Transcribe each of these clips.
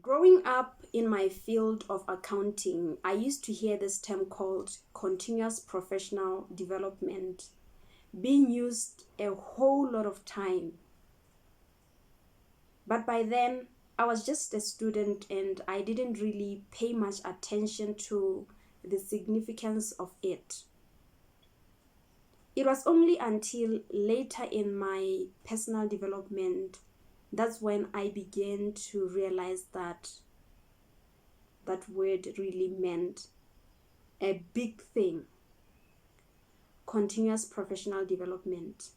Growing up in my field of accounting, I used to hear this term called continuous professional development being used a whole lot of time. But by then, I was just a student and I didn't really pay much attention to the significance of it. It was only until later in my personal development that's when I began to realize that that word really meant a big thing: continuous professional development.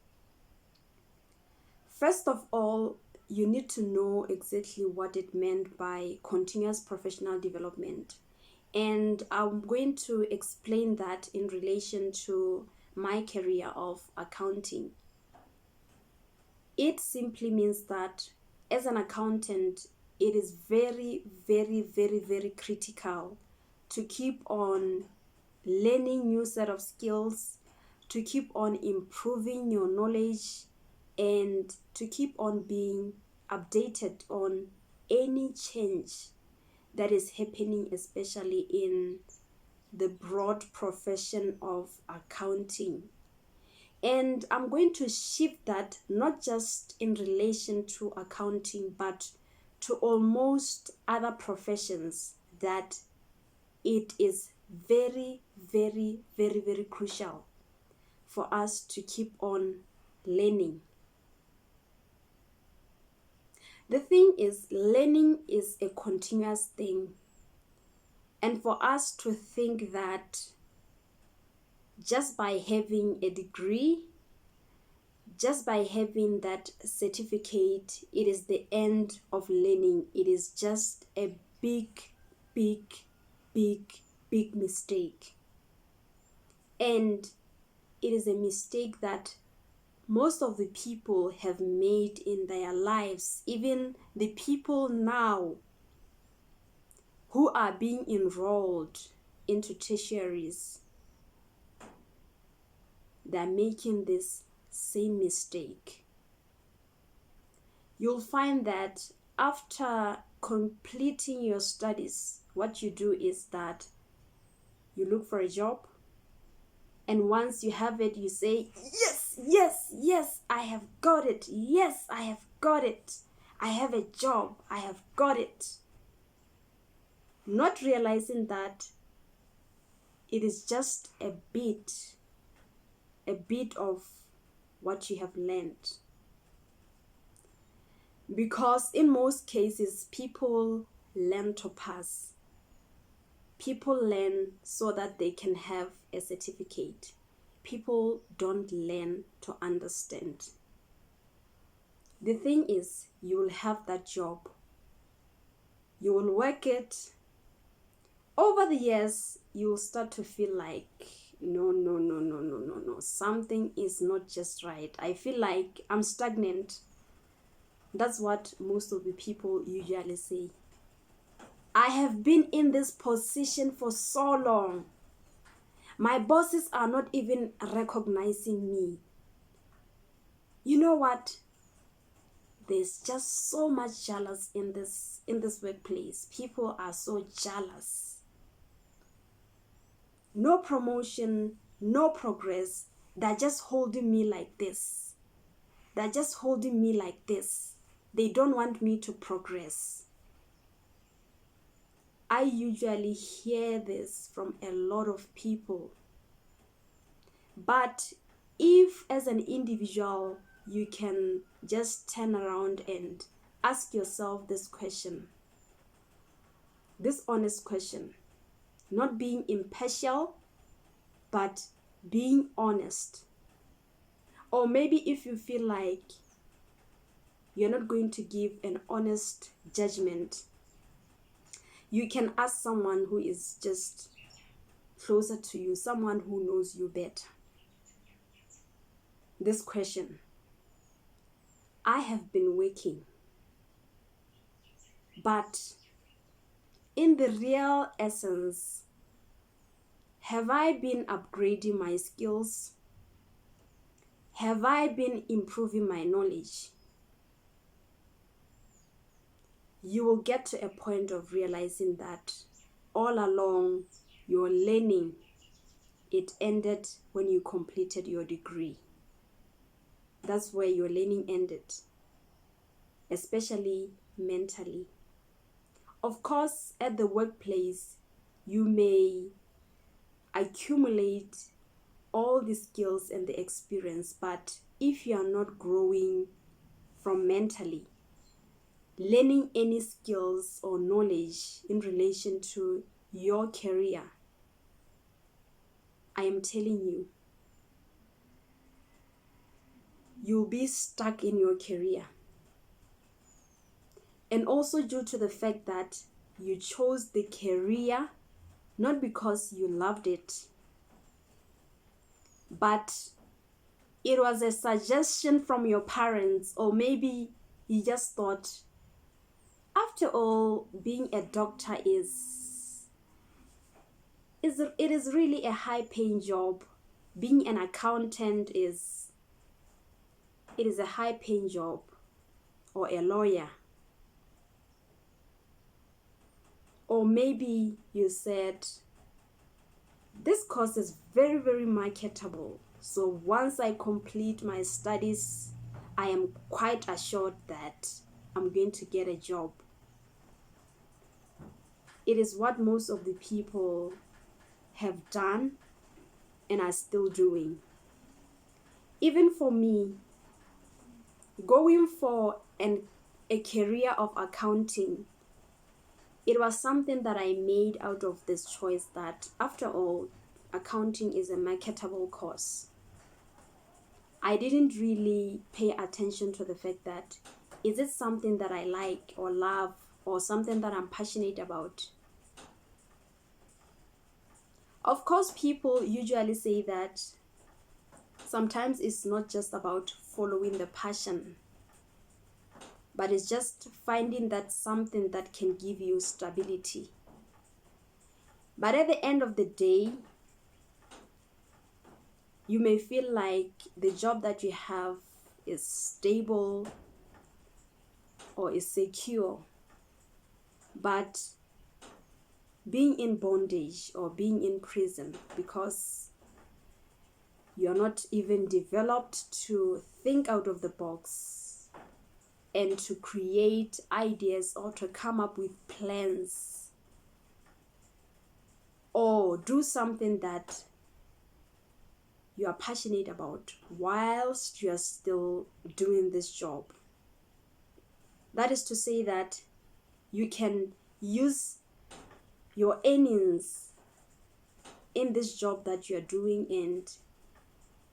First of all, you need to know exactly what it meant by continuous professional development. And I'm going to explain that in relation to my career of accounting. It simply means that as an accountant, it is very, very, very, very critical to keep on learning new set of skills, to keep on improving your knowledge, and to keep on being updated on any change that is happening, especially in the broad profession of accounting. And I'm going to shift that not just in relation to accounting, but to almost other professions, that it is very, very, very, very crucial for us to keep on learning. The thing is, learning is a continuous thing. And for us to think that just by having a degree, just by having that certificate, it is the end of learning. It is just a big, big, big, big mistake. And it is a mistake that most of the people have made in their lives. Even the people now who are being enrolled into tertiaries, they're making this same mistake. You'll find that after completing your studies, what you do is that you look for a job, and once you have it, you say, yes, yes, yes, I have got it. Yes, I have got it. I have a job. I have got it. Not realizing that it is just a bit of what you have learned. Because in most cases, people learn to pass. People learn so that they can have a certificate. People don't learn to understand. The thing is, you will have that job. You will work it. Over the years, you will start to feel like, no. Something is not just right. I feel like I'm stagnant. That's what most of the people usually say. I have been in this position for so long. My bosses are not even recognizing me. You know what? There's just so much jealous in this workplace. People are so jealous. No promotion, no progress. They're just holding me like this. They're just holding me like this. They don't want me to progress. I usually hear this from a lot of people. But if as an individual, you can just turn around and ask yourself this question, this honest question, not being impartial, but being honest. Or maybe if you feel like you're not going to give an honest judgment, you can ask someone who is just closer to you, someone who knows you better, this question: I have been working, but in the real essence, have I been upgrading my skills? Have I been improving my knowledge? you will get to a point of realizing that all along your learning, it ended when you completed your degree. That's where your learning ended, especially mentally. Of course, at the workplace, you may accumulate all the skills and the experience, but if you are not growing from mentally, learning any skills or knowledge in relation to your career, I am telling you, you'll be stuck in your career. And also due to the fact that you chose the career not because you loved it, but it was a suggestion from your parents, or maybe you just thought, after all, being a doctor is really a high-paying job. Being an accountant is a high-paying job, or a lawyer. Or maybe you said, this course is very, very marketable. So once I complete my studies, I am quite assured that I'm going to get a job. It is what most of the people have done and are still doing. Even for me, going for a career of accounting, it was something that I made out of this choice that, after all, accounting is a marketable course. I didn't really pay attention to the fact that, is it something that I like or love or something that I'm passionate about? Of course, people usually say that sometimes it's not just about following the passion, but it's just finding that something that can give you stability. But at the end of the day, you may feel like the job that you have is stable or is secure, but being in bondage or being in prison because you're not even developed to think out of the box and to create ideas or to come up with plans or do something that you are passionate about whilst you are still doing this job. That is to say that you can use your earnings in this job that you are doing and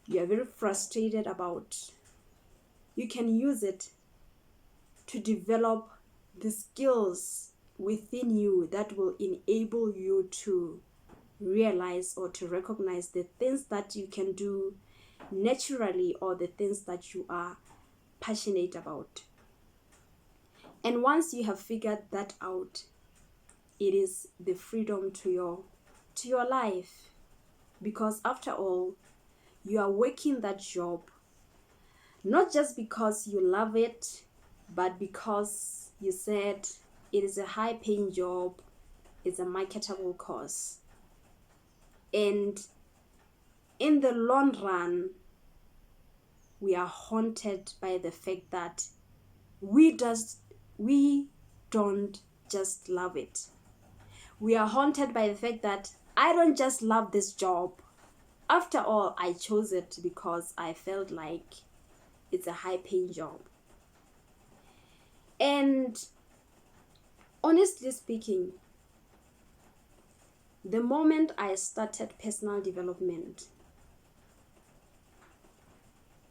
you are very frustrated about. You can use it to develop the skills within you that will enable you to realize or to recognize the things that you can do naturally or the things that you are passionate about. And once you have figured that out, it is the freedom to your life, because after all, you are working that job not just because you love it, but because you said it is a high-paying job, it's a marketable course. And in the long run, we are haunted by the fact that we don't just love it. We are haunted by the fact that I don't just love this job. After all, I chose it because I felt like it's a high-paying job. And honestly speaking, the moment I started personal development,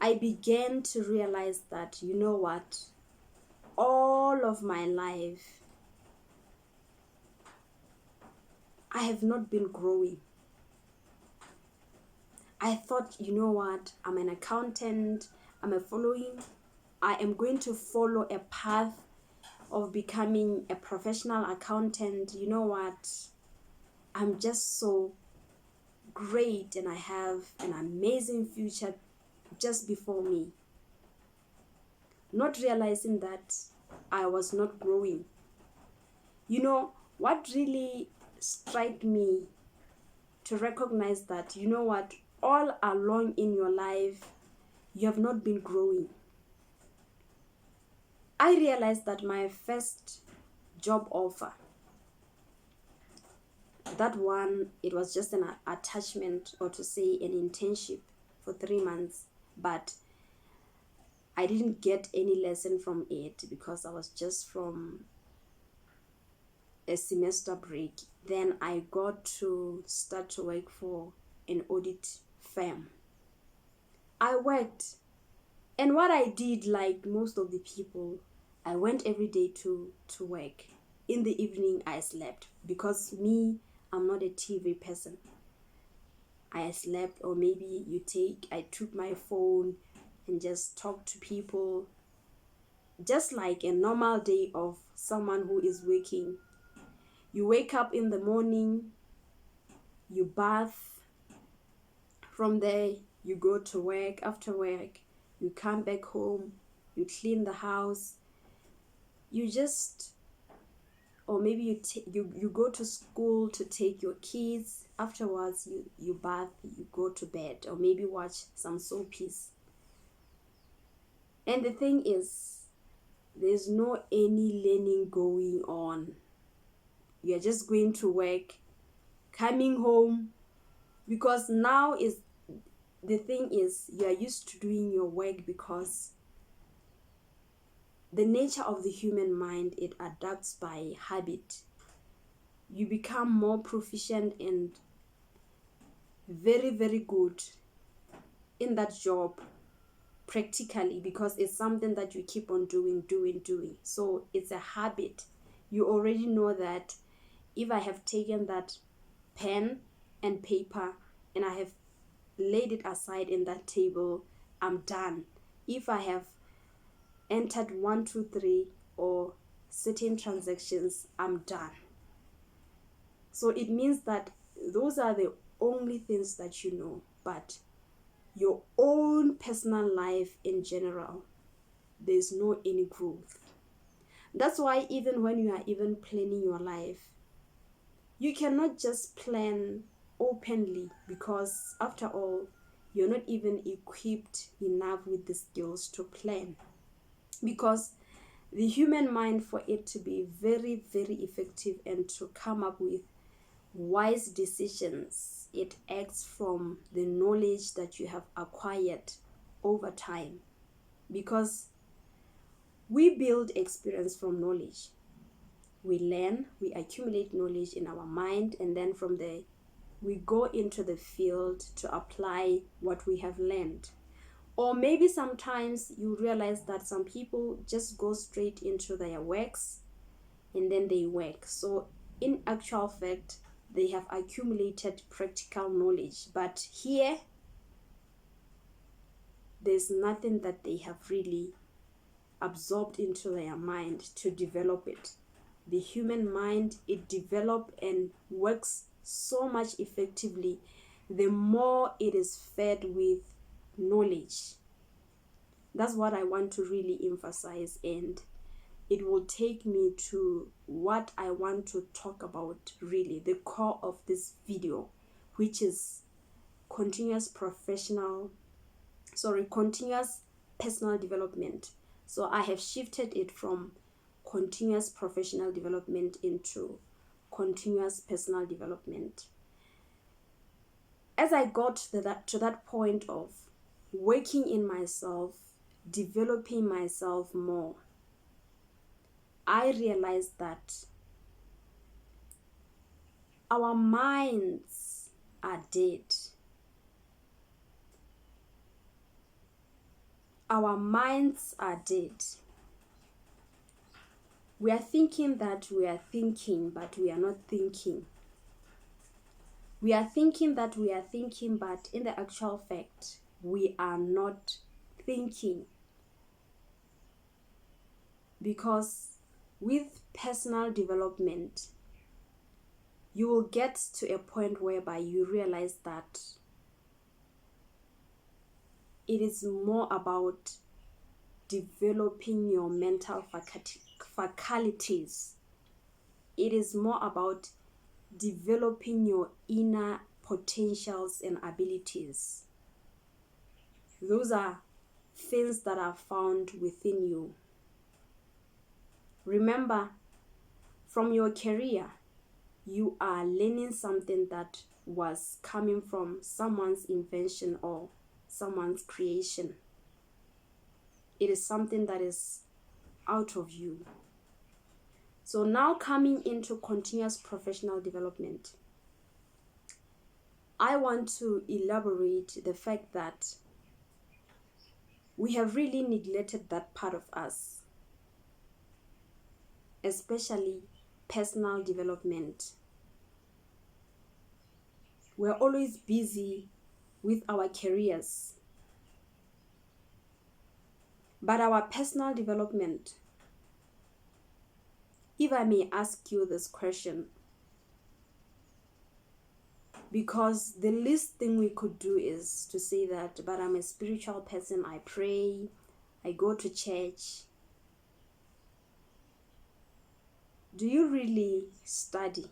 I began to realize that, you know what, all of my life, I have not been growing. I thought, you know what, I'm an accountant, I am going to follow a path of becoming a professional accountant. You know what, I'm just so great and I have an amazing future just before me. Not realizing that I was not growing. You know, what really struck me to recognize that, you know what, all along in your life, you have not been growing. I realized that my first job offer, that one, it was just an attachment, or to say an internship for 3 months, but I didn't get any lesson from it because I was just from a semester break. Then I got to start to work for an audit firm. I worked, and what I did, like most of the people, I went every day to work. In the evening, I slept because me, I'm not a TV person. I slept, or maybe I took my phone and just talked to people, just like a normal day of someone who is working. You wake up in the morning, you bath, from there you go to work. After work, you come back home, you clean the house, you just, or maybe you go to school to take your kids. Afterwards, you bath, you go to bed, or maybe watch some soapies. And the thing is, there's no any learning going on. You're just going to work, coming home, because now is the thing is, you are used to doing your work because the nature of the human mind, it adapts by habit. You become more proficient and very, very good in that job practically, because it's something that you keep on doing. So it's a habit. You already know that if I have taken that pen and paper and I have laid it aside in that table, I'm done. If I have entered 1, 2, 3 or certain transactions, I'm done. So it means that those are the only things that you know, but your own personal life in general, there's no any growth. That's why even when you are even planning your life, you cannot just plan openly, because after all, you're not even equipped enough with the skills to plan. Because the human mind, for it to be very, very effective and to come up with wise decisions, it acts from the knowledge that you have acquired over time. Because we build experience from knowledge. We learn, we accumulate knowledge in our mind, and then from there, we go into the field to apply what we have learned. Or maybe sometimes you realize that some people just go straight into their works and then they work. So in actual fact, they have accumulated practical knowledge. But here, there's nothing that they have really absorbed into their mind to develop it. The human mind, it develops and works so much effectively the more it is fed with knowledge. That's what I want to really emphasize, and it will take me to what I want to talk about, really the core of this video, which is continuous personal development. So I have shifted it from continuous professional development into continuous personal development. As I got to that point of working in myself, developing myself more, I realized that our minds are dead. Our minds are dead. We are thinking that we are thinking, but we are not thinking. We are thinking that we are thinking, but in the actual fact, we are not thinking. Because with personal development, you will get to a point whereby you realize that it is more about developing your mental faculties. it is more about developing your inner potentials and abilities. Those are things that are found within you. Remember, from your career, you are learning something that was coming from someone's invention or someone's creation. It is something that is out of you. So now coming into continuous professional development, I want to elaborate the fact that we have really neglected that part of us, especially personal development. We're always busy with our careers, but our personal development, if I may ask you this question, because the least thing we could do is to say that, but I'm a spiritual person, I pray, I go to church. Do you really study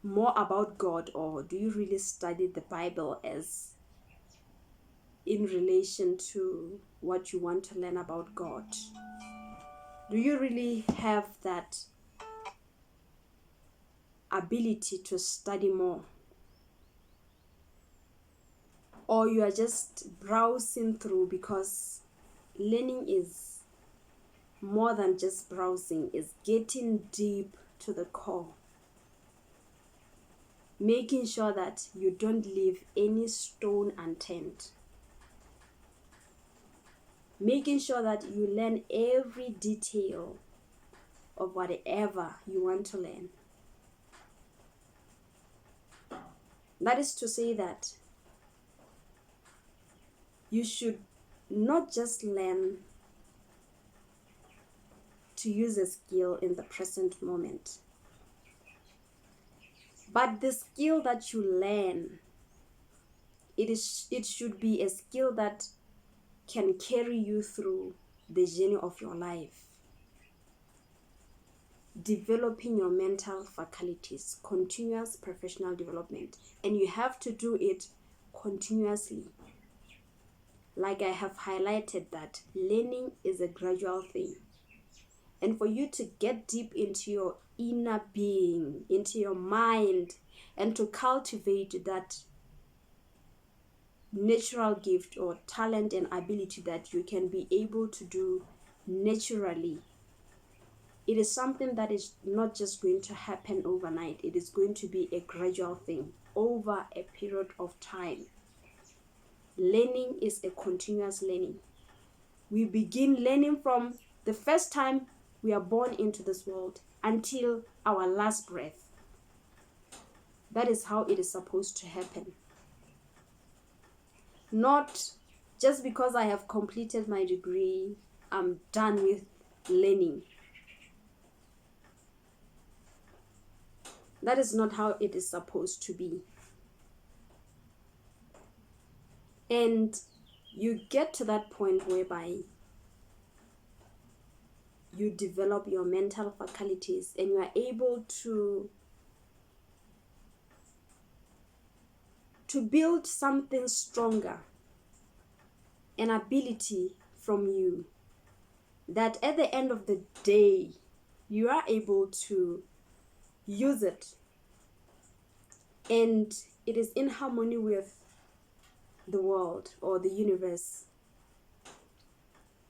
more about God, or do you really study the Bible as in relation to what you want to learn about God? Do you really have that ability to study more? Or you are just browsing through, because learning is more than just browsing, it's getting deep to the core. Making sure that you don't leave any stone unturned. Making sure that you learn every detail of whatever you want to learn. That is to say that you should not just learn to use a skill in the present moment, but the skill that you learn, it should be a skill that can carry you through the journey of your life. Developing your mental faculties, continuous professional development, and you have to do it continuously. Like I have highlighted, that learning is a gradual thing. And for you to get deep into your inner being, into your mind, and to cultivate that natural gift or talent and ability that you can be able to do naturally, it is something that is not just going to happen overnight. It is going to be a gradual thing over a period of time. Learning is a continuous learning. We begin learning from the first time we are born into this world until our last breath. That is how it is supposed to happen. Not just because I have completed my degree, I'm done with learning. That is not how it is supposed to be. And you get to that point whereby you develop your mental faculties and you are able to build something stronger, an ability from you, that at the end of the day, you are able to use it, and it is in harmony with the world or the universe,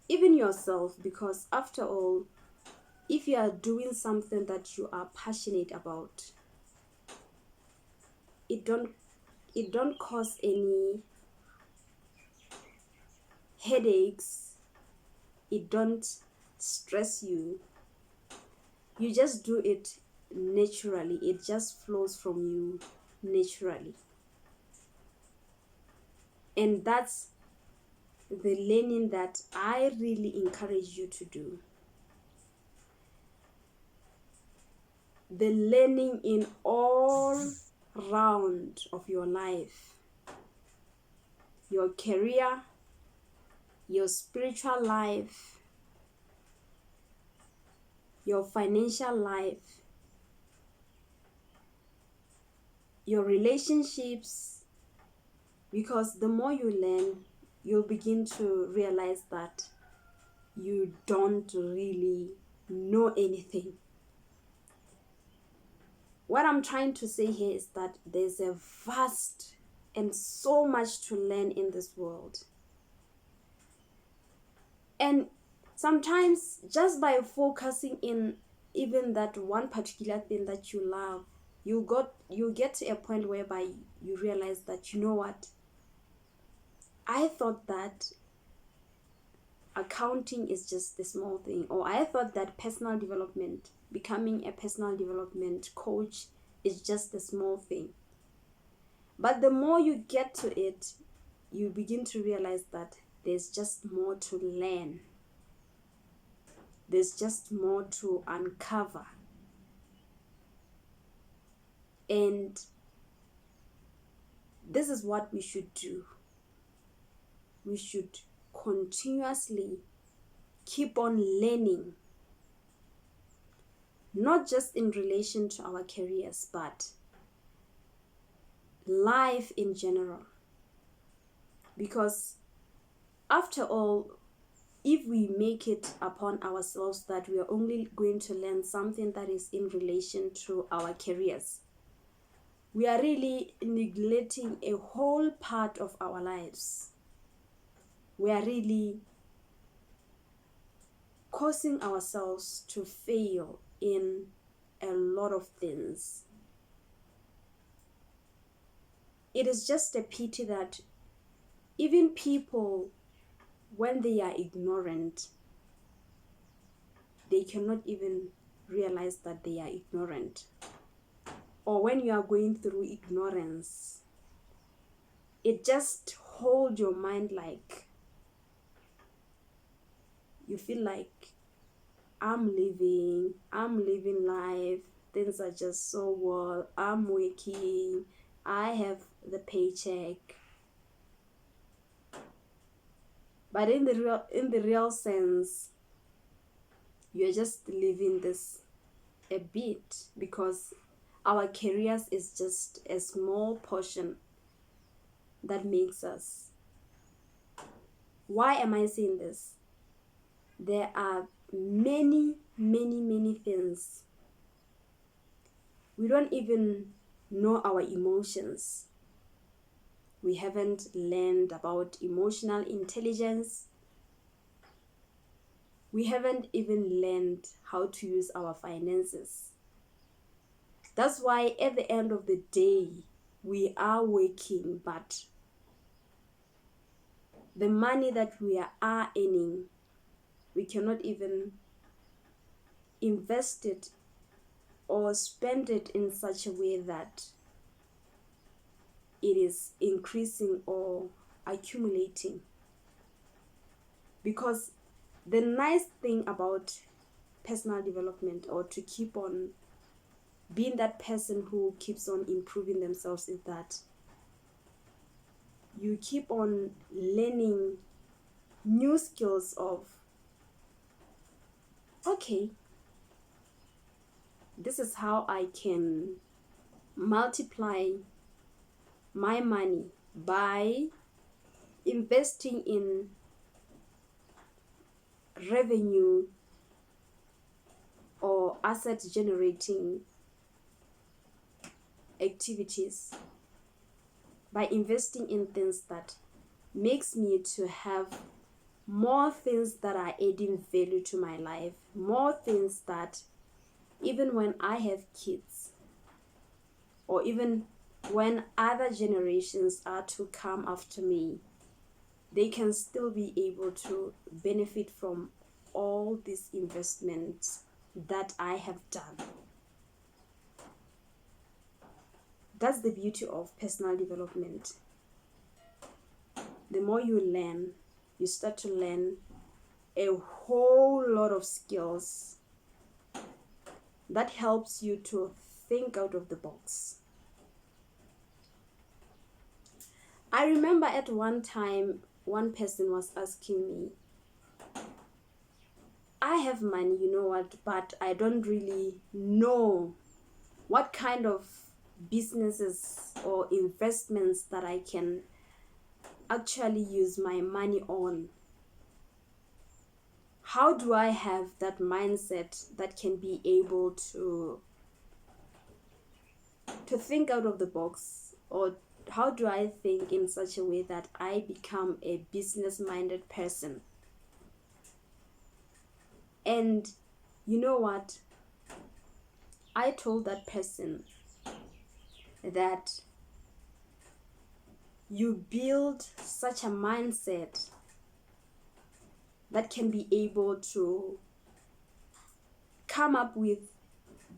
even yourself, because after all, if you are doing something that you are passionate about, it don't cause any headaches, it don't stress you. You just do it naturally. It just flows from you naturally. And that's the learning that I really encourage you to do. The learning in all round of your life, your career, your spiritual life, your financial life, your relationships, because the more you learn, you'll begin to realize that you don't really know anything. What I'm trying to say here is that there's a vast and so much to learn in this world. And sometimes just by focusing in even that one particular thing that you love, you get to a point whereby you realize that, you know what, I thought that accounting is just a small thing, or I thought that personal development, becoming a personal development coach, is just a small thing. But the more you get to it, you begin to realize that there's just more to learn. There's just more to uncover. And this is what we should do. We should continuously keep on learning, not just in relation to our careers, but life in general. Because after all, if we make it upon ourselves that we are only going to learn something that is in relation to our careers, we are really neglecting a whole part of our lives. We are really causing ourselves to fail in a lot of things. It is just a pity that even people, when they are ignorant, they cannot even realize that they are ignorant. Or when you are going through ignorance, it just holds your mind like you feel like I'm living life, things are just so well, I'm working, I have the paycheck. But in the real sense, you're just living this a bit, because our careers is just a small portion that makes us. Why am I saying this? There are many things. We don't even know our emotions. We haven't learned about emotional intelligence. We haven't even learned how to use our finances. That's why at the end of the day, we are working, but the money that we are earning, we cannot even invest it or spend it in such a way that it is increasing or accumulating. Because the nice thing about personal development, or to keep on being that person who keeps on improving themselves, is that you keep on learning new skills of, okay, this is how I can multiply my money by investing in revenue or asset generating activities, by investing in things that makes me to have more things that are adding value to my life, more things that even when I have kids, or even when other generations are to come after me, they can still be able to benefit from all these investments that I have done. That's the beauty of personal development. The more you learn, you start to learn a whole lot of skills that helps you to think out of the box. I remember at one time, one person was asking me, I have money, you know what, but I don't really know what kind of businesses or investments that I can actually use my money on. How do I have that mindset that can be able to think out of the box? Or how do I think in such a way that I become a business-minded person? And you know what? I told that person that you build such a mindset that can be able to come up with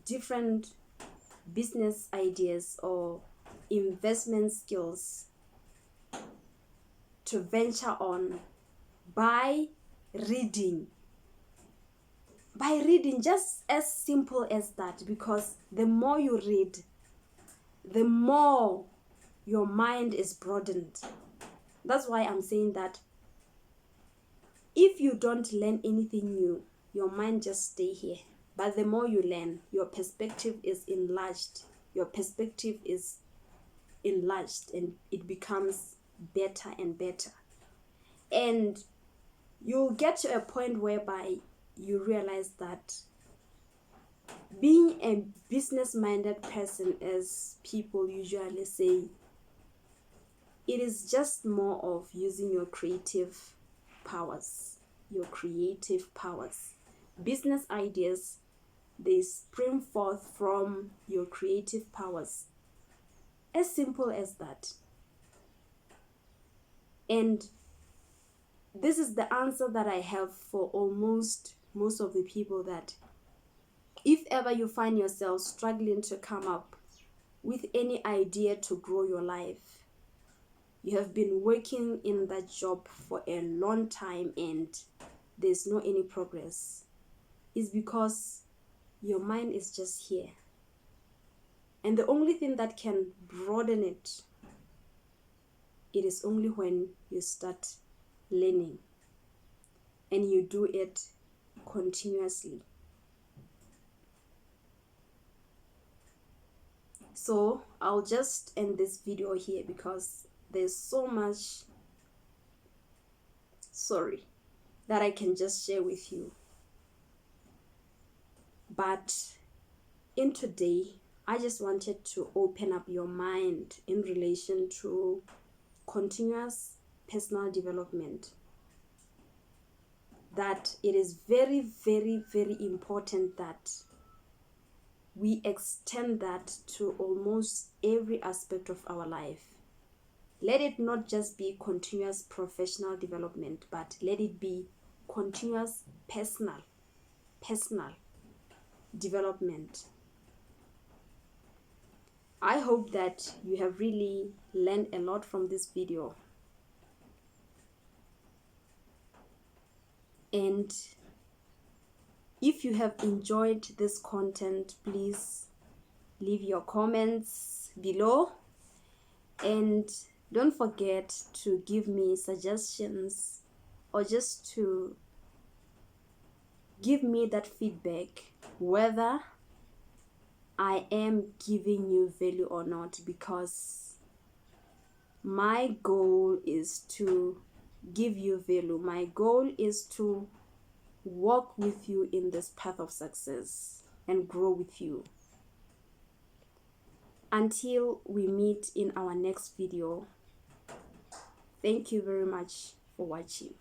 different business ideas or investment skills to venture on by reading. By reading, just as simple as that, because the more you read, the more your mind is broadened. That's why I'm saying that if you don't learn anything new, your mind just stay here. But the more you learn, your perspective is enlarged. Your perspective is enlarged and it becomes better and better. And you'll get to a point whereby you realize that being a business-minded person, as people usually say, it is just more of using your creative powers. Your creative powers. Business ideas, they spring forth from your creative powers. As simple as that. And this is the answer that I have for almost most of the people, that if ever you find yourself struggling to come up with any idea to grow your life, you have been working in that job for a long time and there's no any progress, it's because your mind is just here. And the only thing that can broaden it, it is only when you start learning and you do it continuously. So I'll just end this video here because there's so much that I can just share with you. But in today, I just wanted to open up your mind in relation to continuous personal development. That it is very, very, very important that we extend that to almost every aspect of our life. Let it not just be continuous professional development, but let it be continuous personal development. I hope that you have really learned a lot from this video. And if you have enjoyed this content, please leave your comments below. And don't forget to give me suggestions or just to give me that feedback whether I am giving you value or not, because my goal is to give you value. My goal is to walk with you in this path of success and grow with you. Until we meet in our next video, thank you very much for watching.